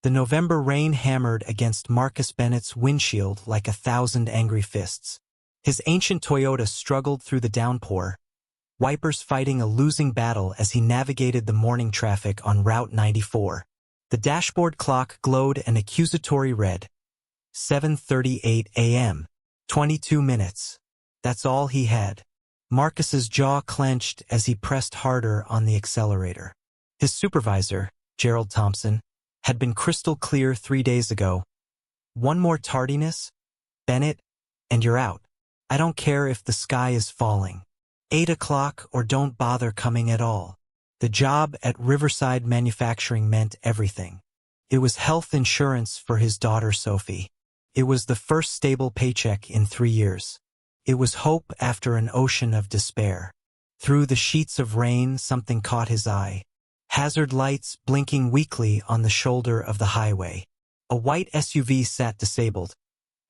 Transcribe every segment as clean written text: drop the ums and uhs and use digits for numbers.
The November rain hammered against Marcus Bennett's windshield like 1,000 angry fists. His ancient Toyota struggled through the downpour, wipers fighting a losing battle as he navigated the morning traffic on Route 94. The dashboard clock glowed an accusatory red. 7:38 a.m. 22 minutes. That's all he had. Marcus's jaw clenched as he pressed harder on the accelerator. His supervisor, Gerald Thompson, had been crystal clear 3 days ago. One more tardiness, Bennett, and you're out. I don't care if the sky is falling. 8 o'clock or don't bother coming at all. The job at Riverside Manufacturing meant everything. It was health insurance for his daughter Sophie. It was the first stable paycheck in 3 years. It was hope after an ocean of despair. Through the sheets of rain, something caught his eye. Hazard lights blinking weakly on the shoulder of the highway. A white SUV sat disabled,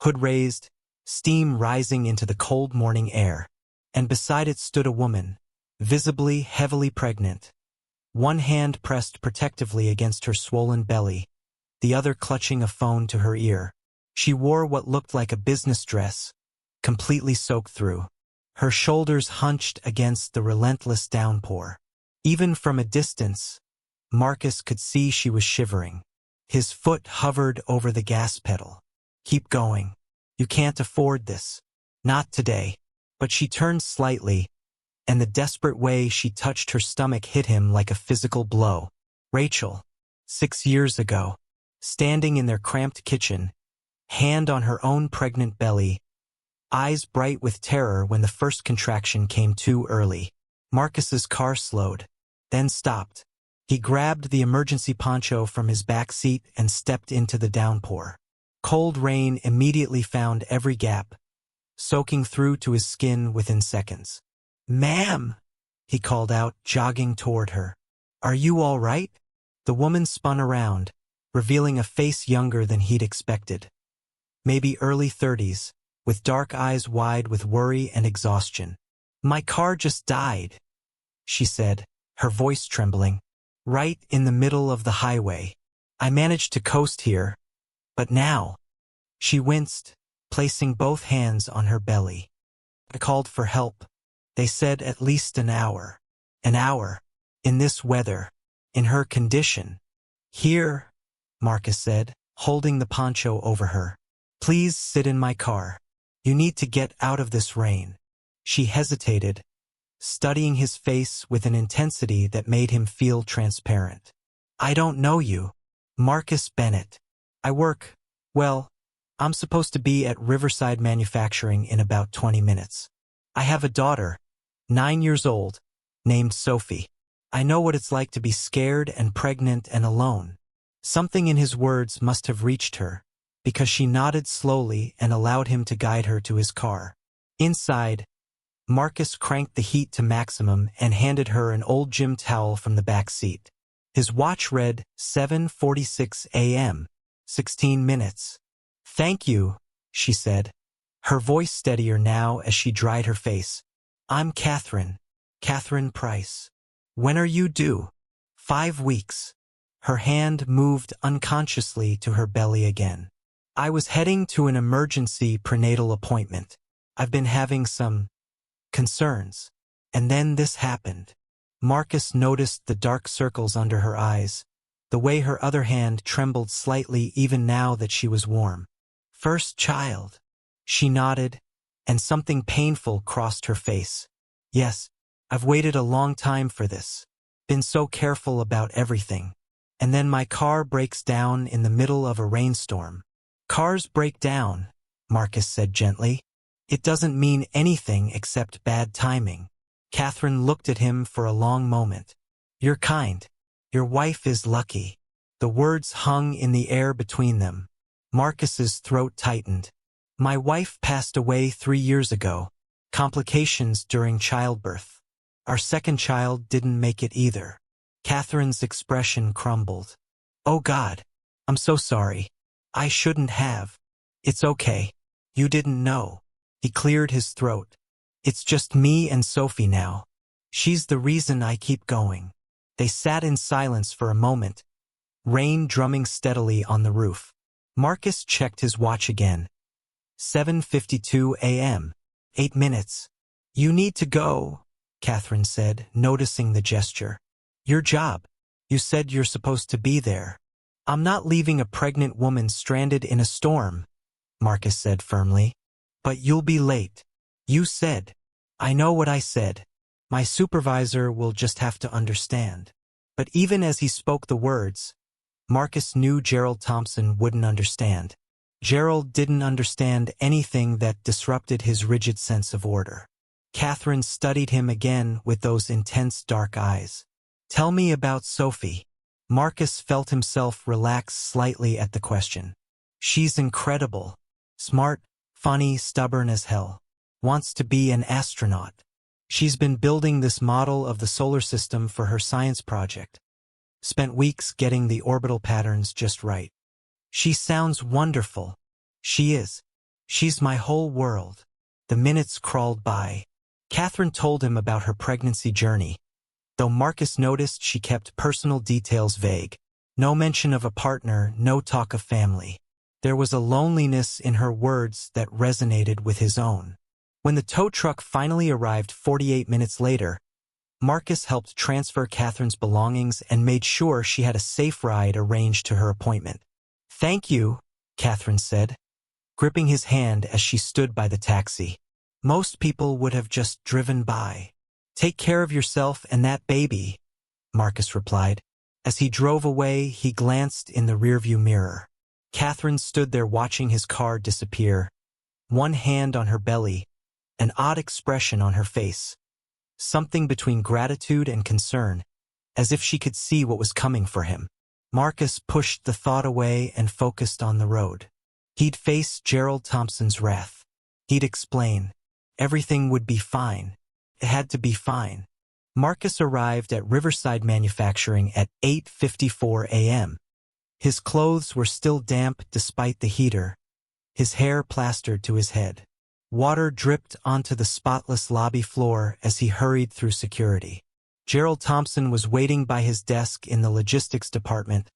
hood raised, steam rising into the cold morning air. And beside it stood a woman, visibly heavily pregnant. One hand pressed protectively against her swollen belly, the other clutching a phone to her ear. She wore what looked like a business dress, completely soaked through. Her shoulders hunched against the relentless downpour. Even from a distance, Marcus could see she was shivering. His foot hovered over the gas pedal. Keep going. You can't afford this. Not today. But she turned slightly, and the desperate way she touched her stomach hit him like a physical blow. Rachel, 6 years ago, standing in their cramped kitchen, hand on her own pregnant belly, eyes bright with terror when the first contraction came too early. Marcus's car slowed, then stopped. He grabbed the emergency poncho from his back seat and stepped into the downpour. Cold rain immediately found every gap, soaking through to his skin within seconds. "Ma'am," he called out, jogging toward her. "Are you all right?" The woman spun around, revealing a face younger than he'd expected. Maybe early 30s, with dark eyes wide with worry and exhaustion. "My car just died," she said, her voice trembling. "Right in the middle of the highway. I managed to coast here, but now..." She winced, placing both hands on her belly. "I called for help. They said at least an hour. An hour. In this weather. In her condition." "Here," Marcus said, holding the poncho over her. "Please sit in my car. You need to get out of this rain." She hesitated, studying his face with an intensity that made him feel transparent. "I don't know you. Marcus Bennett. I work, well, I'm supposed to be at Riverside Manufacturing in about 20 minutes. I have a daughter, 9 years old, named Sophie. I know what it's like to be scared and pregnant and alone." Something in his words must have reached her, because she nodded slowly and allowed him to guide her to his car. Inside, Marcus cranked the heat to maximum and handed her an old gym towel from the back seat. His watch read 7:46 a.m., 16 minutes. "Thank you," she said, her voice steadier now as she dried her face. "I'm Catherine Price. When are you due?" 5 weeks. Her hand moved unconsciously to her belly again. "I was heading to an emergency prenatal appointment. I've been having some concerns. And then this happened." Marcus noticed the dark circles under her eyes, the way her other hand trembled slightly even now that she was warm. "First child." She nodded, and something painful crossed her face. "Yes, I've waited a long time for this. Been so careful about everything. And then my car breaks down in the middle of a rainstorm." "Cars break down," Marcus said gently. "It doesn't mean anything except bad timing." Catherine looked at him for a long moment. "You're kind. Your wife is lucky." The words hung in the air between them. Marcus's throat tightened. "My wife passed away 3 years ago. Complications during childbirth. Our second child didn't make it either." Catherine's expression crumbled. "Oh God, I'm so sorry. I shouldn't have." "It's okay. You didn't know." He cleared his throat. "It's just me and Sophie now. She's the reason I keep going." They sat in silence for a moment, rain drumming steadily on the roof. Marcus checked his watch again. 7:52 a.m. 8 minutes. You need to go, Catherine said, noticing the gesture. Your job. You said you're supposed to be there. I'm not leaving a pregnant woman stranded in a storm, Marcus said firmly. But you'll be late. You said. I know what I said. My supervisor will just have to understand. But even as he spoke the words, Marcus knew Gerald Thompson wouldn't understand. Gerald didn't understand anything that disrupted his rigid sense of order. Catherine studied him again with those intense dark eyes. Tell me about Sophie. Marcus felt himself relax slightly at the question. She's incredible. Smart, funny, stubborn as hell. Wants to be an astronaut. She's been building this model of the solar system for her science project. Spent weeks getting the orbital patterns just right. She sounds wonderful. She is. She's my whole world. The minutes crawled by. Catherine told him about her pregnancy journey, though Marcus noticed she kept personal details vague. No mention of a partner, no talk of family. There was a loneliness in her words that resonated with his own. When the tow truck finally arrived 48 minutes later, Marcus helped transfer Catherine's belongings and made sure she had a safe ride arranged to her appointment. Thank you, Catherine said, gripping his hand as she stood by the taxi. Most people would have just driven by. Take care of yourself and that baby, Marcus replied. As he drove away, he glanced in the rearview mirror. Catherine stood there watching his car disappear, one hand on her belly, an odd expression on her face. Something between gratitude and concern, as if she could see what was coming for him. Marcus pushed the thought away and focused on the road. He'd face Gerald Thompson's wrath. He'd explain. Everything would be fine. It had to be fine. Marcus arrived at Riverside Manufacturing at 8:54 a.m. His clothes were still damp despite the heater, his hair plastered to his head. Water dripped onto the spotless lobby floor as he hurried through security. Gerald Thompson was waiting by his desk in the logistics department,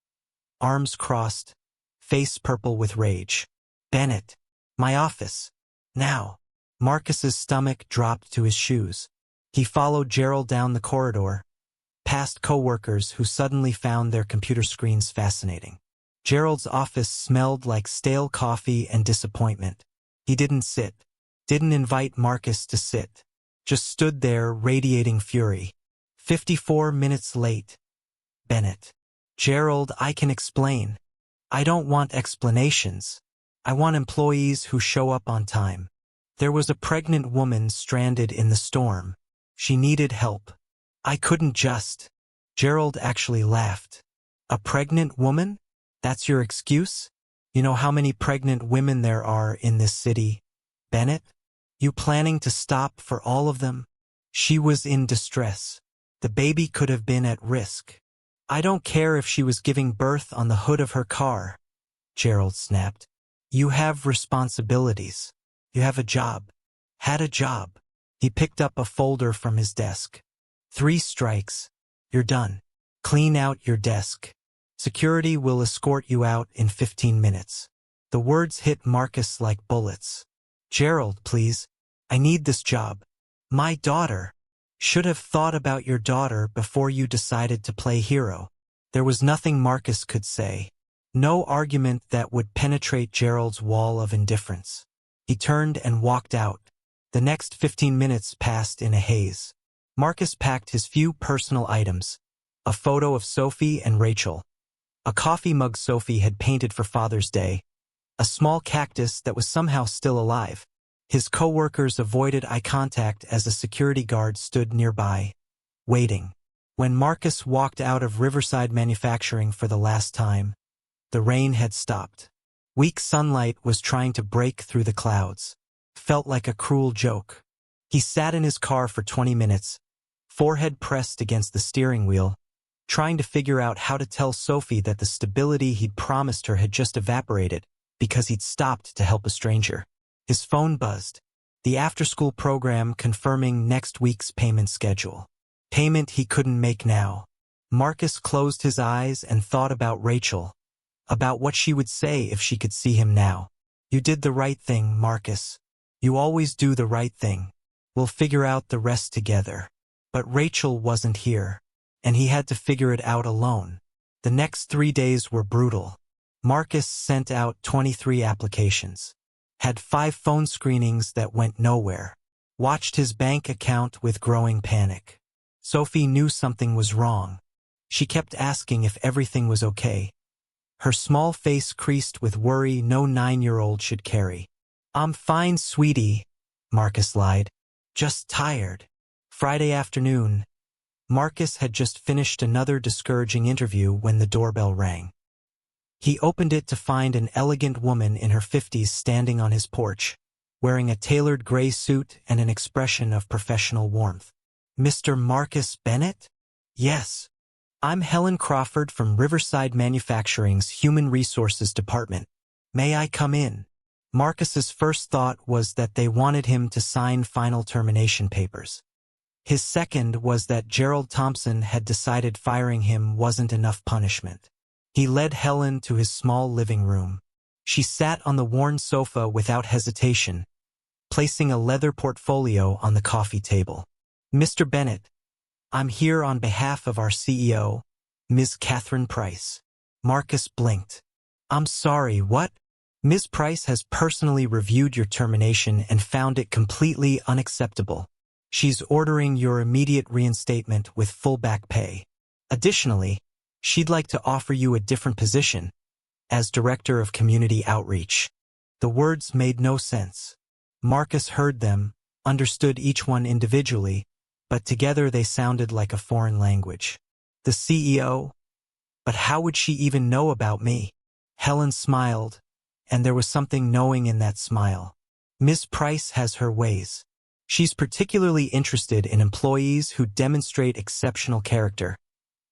arms crossed, face purple with rage. Bennett, my office. Now. Marcus's stomach dropped to his shoes. He followed Gerald down the corridor, past coworkers who suddenly found their computer screens fascinating. Gerald's office smelled like stale coffee and disappointment. He didn't sit. Didn't invite Marcus to sit. Just stood there radiating fury. 54 minutes late. Bennett. Gerald, I can explain. I don't want explanations. I want employees who show up on time. There was a pregnant woman stranded in the storm. She needed help. I couldn't just. Gerald actually laughed. A pregnant woman? That's your excuse? You know how many pregnant women there are in this city, Bennett? You planning to stop for all of them? She was in distress. The baby could have been at risk. I don't care if she was giving birth on the hood of her car, Gerald snapped. You have responsibilities. You have a job. Had a job. He picked up a folder from his desk. 3 strikes. You're done. Clean out your desk. Security will escort you out in 15 minutes. The words hit Marcus like bullets. Gerald, please. I need this job. My daughter. Should have thought about your daughter before you decided to play hero. There was nothing Marcus could say. No argument that would penetrate Gerald's wall of indifference. He turned and walked out. The next 15 minutes passed in a haze. Marcus packed his few personal items. A photo of Sophie and Rachel. A coffee mug Sophie had painted for Father's Day. A small cactus that was somehow still alive. His coworkers avoided eye contact as a security guard stood nearby, waiting. When Marcus walked out of Riverside Manufacturing for the last time, the rain had stopped. Weak sunlight was trying to break through the clouds. Felt like a cruel joke. He sat in his car for 20 minutes, forehead pressed against the steering wheel, trying to figure out how to tell Sophie that the stability he'd promised her had just evaporated because he'd stopped to help a stranger. His phone buzzed. The after-school program confirming next week's payment schedule. Payment he couldn't make now. Marcus closed his eyes and thought about Rachel, about what she would say if she could see him now. You did the right thing, Marcus. You always do the right thing. We'll figure out the rest together. But Rachel wasn't here, and he had to figure it out alone. The next 3 days were brutal. Marcus sent out 23 applications, had 5 phone screenings that went nowhere, watched his bank account with growing panic. Sophie knew something was wrong. She kept asking if everything was okay. Her small face creased with worry no 9-year-old should carry. I'm fine, sweetie, Marcus lied. Just tired. Friday afternoon. Marcus had just finished another discouraging interview when the doorbell rang. He opened it to find an elegant woman in her 50s standing on his porch, wearing a tailored gray suit and an expression of professional warmth. Mr. Marcus Bennett? Yes. I'm Helen Crawford from Riverside Manufacturing's Human Resources Department. May I come in? Marcus's first thought was that they wanted him to sign final termination papers. His second was that Gerald Thompson had decided firing him wasn't enough punishment. He led Helen to his small living room. She sat on the worn sofa without hesitation, placing a leather portfolio on the coffee table. Mr. Bennett, I'm here on behalf of our CEO, Ms. Catherine Price. Marcus blinked. I'm sorry, what? Ms. Price has personally reviewed your termination and found it completely unacceptable. She's ordering your immediate reinstatement with full back pay. Additionally, she'd like to offer you a different position, as Director of Community Outreach. The words made no sense. Marcus heard them, understood each one individually, but together they sounded like a foreign language. The CEO? But how would she even know about me? Helen smiled, and there was something knowing in that smile. Ms. Price has her ways. She's particularly interested in employees who demonstrate exceptional character,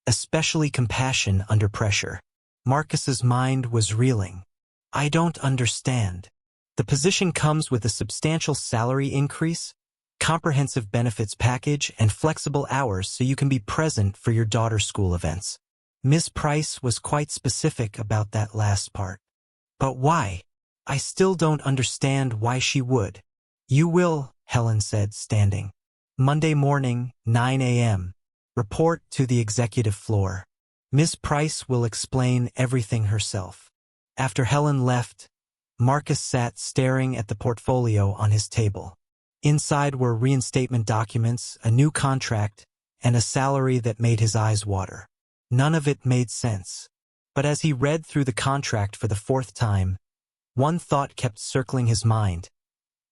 especially compassion under pressure. Marcus's mind was reeling. I don't understand. The position comes with a substantial salary increase, comprehensive benefits package, and flexible hours so you can be present for your daughter's school events. Ms. Price was quite specific about that last part. But why? I still don't understand why she would. You will, Helen said, standing. Monday morning, 9 a.m. Report to the executive floor. Ms. Price will explain everything herself. After Helen left, Marcus sat staring at the portfolio on his table. Inside were reinstatement documents, a new contract, and a salary that made his eyes water. None of it made sense. But as he read through the contract for the 4th time, one thought kept circling his mind.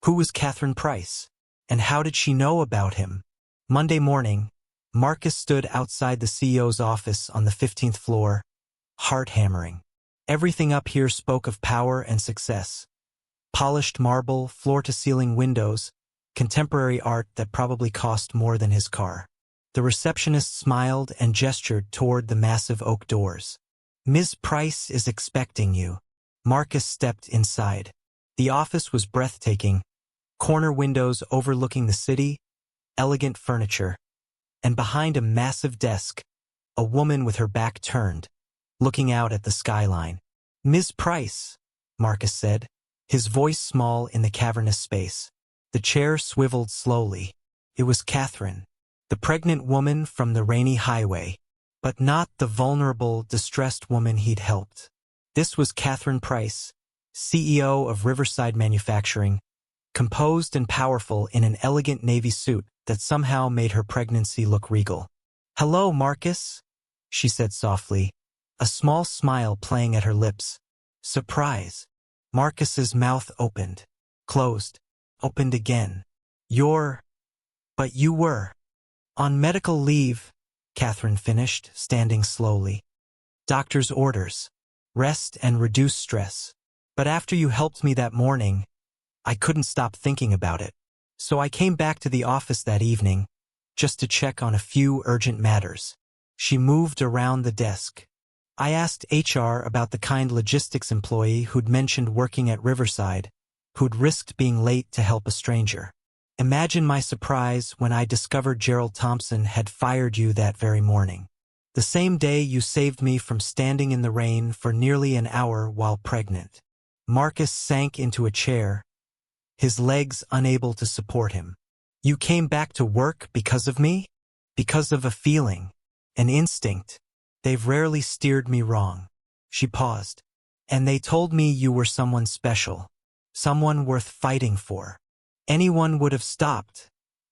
Who was Catherine Price? And how did she know about him? Monday morning, Marcus stood outside the CEO's office on the 15th floor, heart hammering. Everything up here spoke of power and success. Polished marble, floor-to-ceiling windows, contemporary art that probably cost more than his car. The receptionist smiled and gestured toward the massive oak doors. Ms. Price is expecting you. Marcus stepped inside. The office was breathtaking. Corner windows overlooking the city, elegant furniture, and behind a massive desk, a woman with her back turned, looking out at the skyline. Ms. Price, Marcus said, his voice small in the cavernous space. The chair swiveled slowly. It was Catherine, the pregnant woman from the rainy highway, but not the vulnerable, distressed woman he'd helped. This was Catherine Price, CEO of Riverside Manufacturing, composed and powerful in an elegant navy suit that somehow made her pregnancy look regal. Hello, Marcus, she said softly, a small smile playing at her lips. Surprise. Marcus's mouth opened, closed, opened again. But you were. On medical leave, Catherine finished, standing slowly. Doctor's orders. Rest and reduce stress. But after you helped me that morning, I couldn't stop thinking about it. So I came back to the office that evening, just to check on a few urgent matters. She moved around the desk. I asked HR about the kind logistics employee who'd mentioned working at Riverside, who'd risked being late to help a stranger. Imagine my surprise when I discovered Gerald Thompson had fired you that very morning. The same day you saved me from standing in the rain for nearly an hour while pregnant. Marcus sank into a chair, his legs unable to support him. You came back to work because of me? Because of a feeling, an instinct. They've rarely steered me wrong. She paused. And they told me you were someone special, someone worth fighting for. Anyone would have stopped,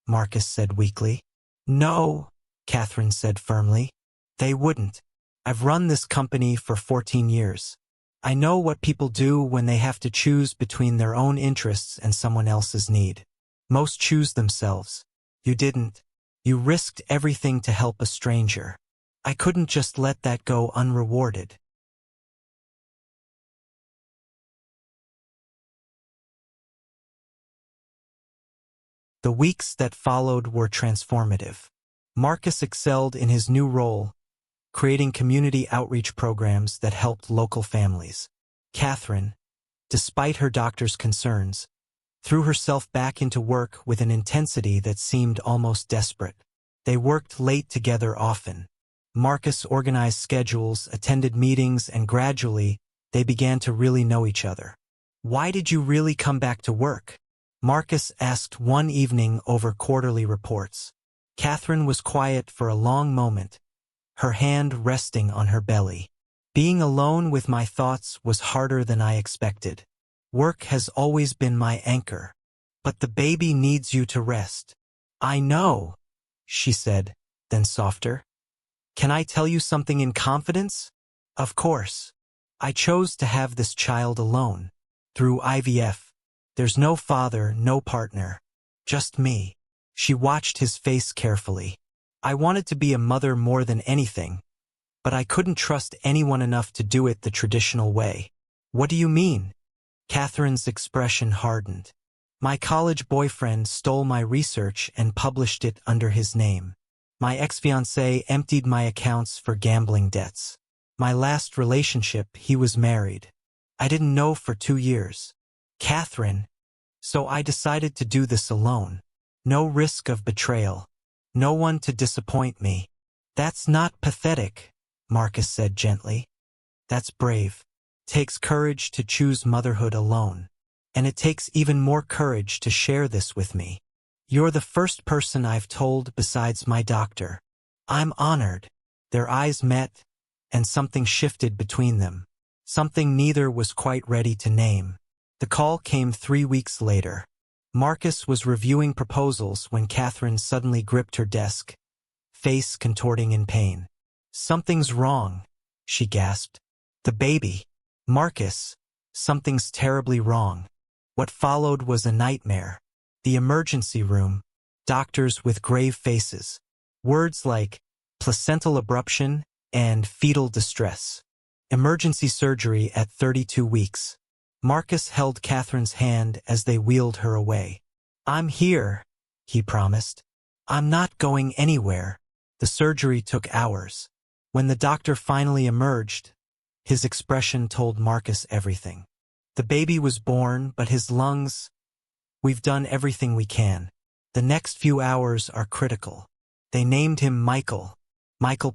Marcus said weakly. No, Catherine said firmly. They wouldn't. I've run this company for 14 years. I know what people do when they have to choose between their own interests and someone else's need. Most choose themselves. You didn't. You risked everything to help a stranger. I couldn't just let that go unrewarded. The weeks that followed were transformative. Marcus excelled in his new role, creating community outreach programs that helped local families. Catherine, despite her doctor's concerns, threw herself back into work with an intensity that seemed almost desperate. They worked late together often. Marcus organized schedules, attended meetings, and gradually, they began to really know each other. Why did you really come back to work? Marcus asked one evening over quarterly reports. Catherine was quiet for a long moment, her hand resting on her belly. Being alone with my thoughts was harder than I expected. Work has always been my anchor. But the baby needs you to rest. I know, she said, then softer. Can I tell you something in confidence? Of course. I chose to have this child alone. Through IVF. There's no father, no partner. Just me. She watched his face carefully. I wanted to be a mother more than anything, but I couldn't trust anyone enough to do it the traditional way. What do you mean? Catherine's expression hardened. My college boyfriend stole my research and published it under his name. My ex-fiancé emptied my accounts for gambling debts. My last relationship, he was married. I didn't know for 2 years. Catherine. So I decided to do this alone. No risk of betrayal. No one to disappoint me. That's not pathetic, Marcus said gently. That's brave. Takes courage to choose motherhood alone. And it takes even more courage to share this with me. You're the first person I've told besides my doctor. I'm honored. Their eyes met, and something shifted between them. Something neither was quite ready to name. The call came 3 weeks later. Marcus was reviewing proposals when Catherine suddenly gripped her desk, face contorting in pain. Something's wrong, she gasped. The baby. Marcus, something's terribly wrong. What followed was a nightmare. The emergency room, doctors with grave faces. Words like placental abruption and fetal distress. Emergency surgery at 32 weeks. Marcus held Catherine's hand as they wheeled her away. I'm here, he promised. I'm not going anywhere. The surgery took hours. When the doctor finally emerged, his expression told Marcus everything. The baby was born, but his lungs... We've done everything we can. The next few hours are critical. They named him Michael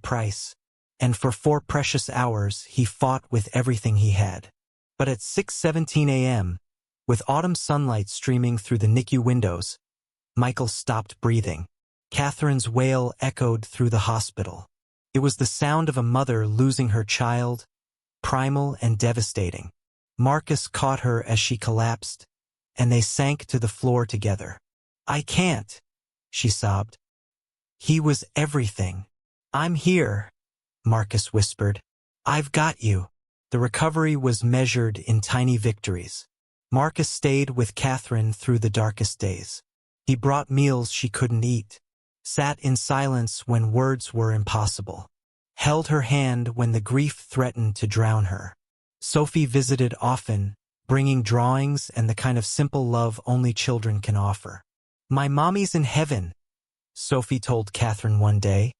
Price, and for 4 precious hours he fought with everything he had. But at 6:17 a.m., with autumn sunlight streaming through the NICU windows, Michael stopped breathing. Catherine's wail echoed through the hospital. It was the sound of a mother losing her child, primal and devastating. Marcus caught her as she collapsed, and they sank to the floor together. I can't, she sobbed. He was everything. I'm here, Marcus whispered. I've got you. The recovery was measured in tiny victories. Marcus stayed with Catherine through the darkest days. He brought meals she couldn't eat, sat in silence when words were impossible, held her hand when the grief threatened to drown her. Sophie visited often, bringing drawings and the kind of simple love only children can offer. My mommy's in heaven, Sophie told Catherine one day,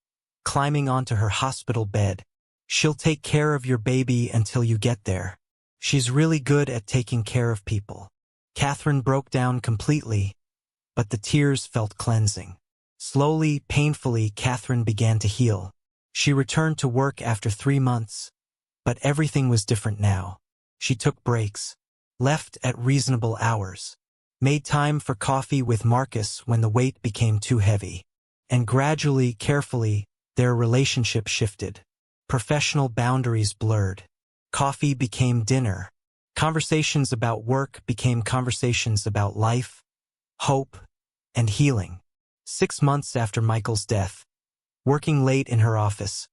climbing onto her hospital bed. She'll take care of your baby until you get there. She's really good at taking care of people. Catherine broke down completely, but the tears felt cleansing. Slowly, painfully, Catherine began to heal. She returned to work after 3 months, but everything was different now. She took breaks, left at reasonable hours, made time for coffee with Marcus when the weight became too heavy. And gradually, carefully, their relationship shifted. Professional boundaries blurred. Coffee became dinner. Conversations about work became conversations about life, hope, and healing. 6 months after Michael's death, working late in her office,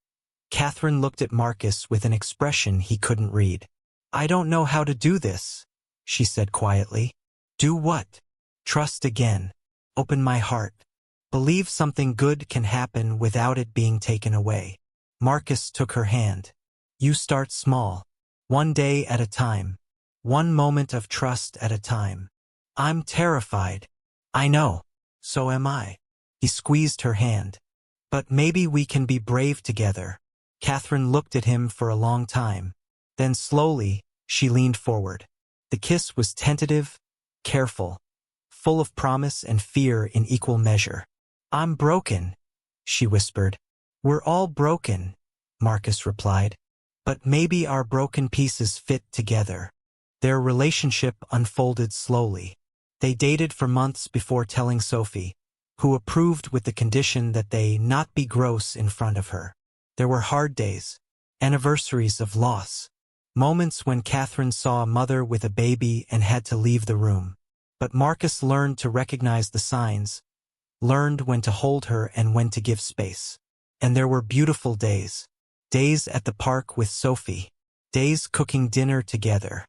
Catherine looked at Marcus with an expression he couldn't read. "I don't know how to do this," she said quietly. "Do what?" "Trust again. Open my heart. Believe something good can happen without it being taken away." Marcus took her hand. "You start small. One day at a time. One moment of trust at a time." "I'm terrified." "I know. So am I." He squeezed her hand. "But maybe we can be brave together." Catherine looked at him for a long time. Then slowly, she leaned forward. The kiss was tentative, careful, full of promise and fear in equal measure. "I'm broken," she whispered. "We're all broken," Marcus replied. "But maybe our broken pieces fit together." Their relationship unfolded slowly. They dated for months before telling Sophie, who approved with the condition that they not be gross in front of her. There were hard days, anniversaries of loss, moments when Catherine saw a mother with a baby and had to leave the room. But Marcus learned to recognize the signs, learned when to hold her and when to give space. And there were beautiful days. Days at the park with Sophie. Days cooking dinner together.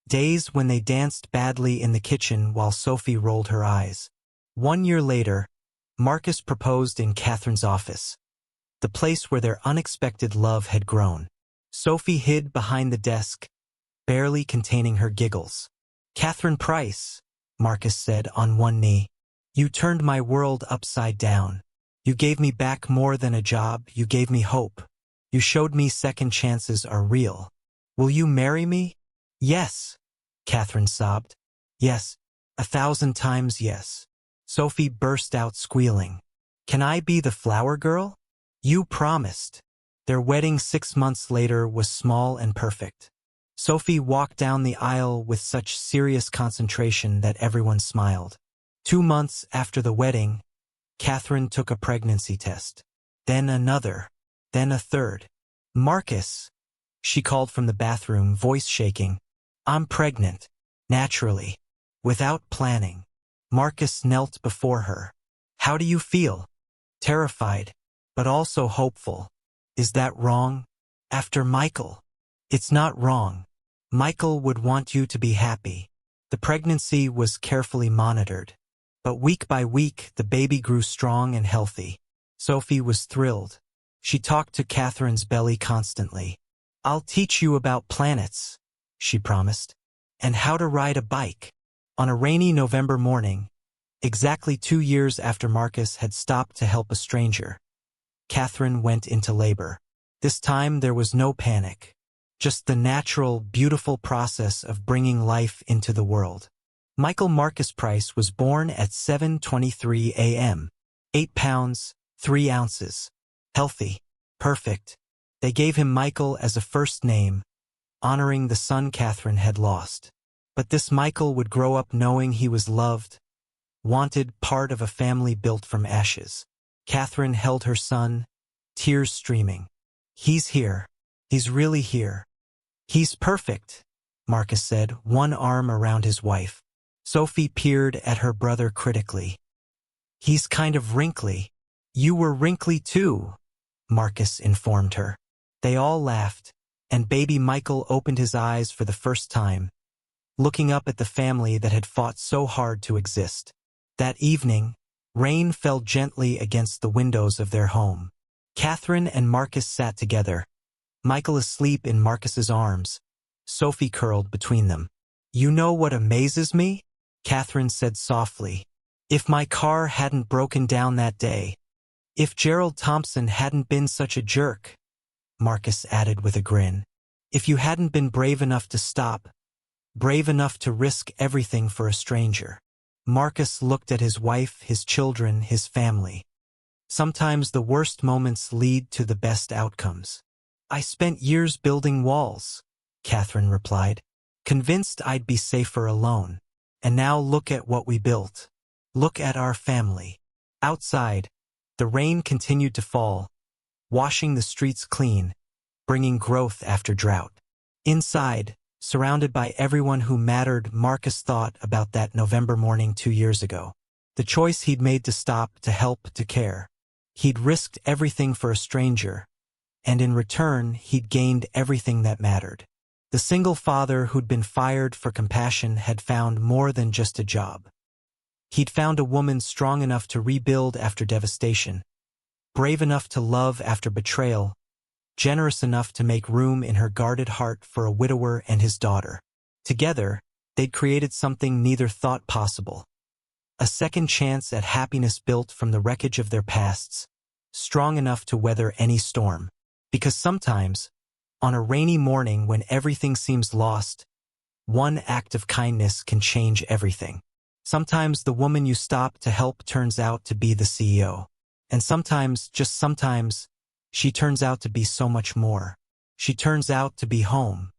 Days when they danced badly in the kitchen while Sophie rolled her eyes. 1 year later, Marcus proposed in Catherine's office, the place where their unexpected love had grown. Sophie hid behind the desk, barely containing her giggles. "Catherine Price," Marcus said on one knee, "you turned my world upside down. You gave me back more than a job, you gave me hope. You showed me second chances are real. Will you marry me?" "Yes," Catherine sobbed. "Yes, 1,000 times yes." Sophie burst out squealing. "Can I be the flower girl?" "You promised." Their wedding 6 months later was small and perfect. Sophie walked down the aisle with such serious concentration that everyone smiled. 2 months after the wedding, Catherine took a pregnancy test. Then another. Then a third. "Marcus," she called from the bathroom, voice shaking. "I'm pregnant. Naturally. Without planning." Marcus knelt before her. "How do you feel?" "Terrified, but also hopeful." "Is that wrong?" "After Michael." "It's not wrong. Michael would want you to be happy." The pregnancy was carefully monitored. But week by week, the baby grew strong and healthy. Sophie was thrilled. She talked to Catherine's belly constantly. "I'll teach you about planets," she promised, "and how to ride a bike." On a rainy November morning, exactly 2 years after Marcus had stopped to help a stranger, Catherine went into labor. This time there was no panic, just the natural, beautiful process of bringing life into the world. Michael Marcus Price was born at 7:23 a.m., 8 pounds, 3 ounces. Healthy, perfect. They gave him Michael as a first name, honoring the son Catherine had lost. But this Michael would grow up knowing he was loved, wanted, part of a family built from ashes. Catherine held her son, tears streaming. "He's here. He's really here." "He's perfect," Marcus said, one arm around his wife. Sophie peered at her brother critically. "He's kind of wrinkly." "You were wrinkly too," Marcus informed her. They all laughed, and baby Michael opened his eyes for the first time, looking up at the family that had fought so hard to exist. That evening, rain fell gently against the windows of their home. Catherine and Marcus sat together, Michael asleep in Marcus's arms, Sophie curled between them. "You know what amazes me?" Catherine said softly. "If my car hadn't broken down that day, if Gerald Thompson hadn't been such a jerk," Marcus added with a grin, "if you hadn't been brave enough to stop, brave enough to risk everything for a stranger." Marcus looked at his wife, his children, his family. Sometimes the worst moments lead to the best outcomes. I spent years building walls, Catherine replied, convinced I'd be safer alone. And now look at what we built. Look at our family. Outside, the rain continued to fall, washing the streets clean, bringing growth after drought. Inside, surrounded by everyone who mattered, Marcus thought about that November morning 2 years ago. The choice he'd made to stop, to help, to care. He'd risked everything for a stranger, and in return, he'd gained everything that mattered. The single father who'd been fired for compassion had found more than just a job. He'd found a woman strong enough to rebuild after devastation, brave enough to love after betrayal, generous enough to make room in her guarded heart for a widower and his daughter. Together, they'd created something neither thought possible. A second chance at happiness built from the wreckage of their pasts, strong enough to weather any storm. Because sometimes, on a rainy morning when everything seems lost, one act of kindness can change everything. Sometimes the woman you stop to help turns out to be the CEO. And sometimes, just sometimes, she turns out to be so much more. She turns out to be home.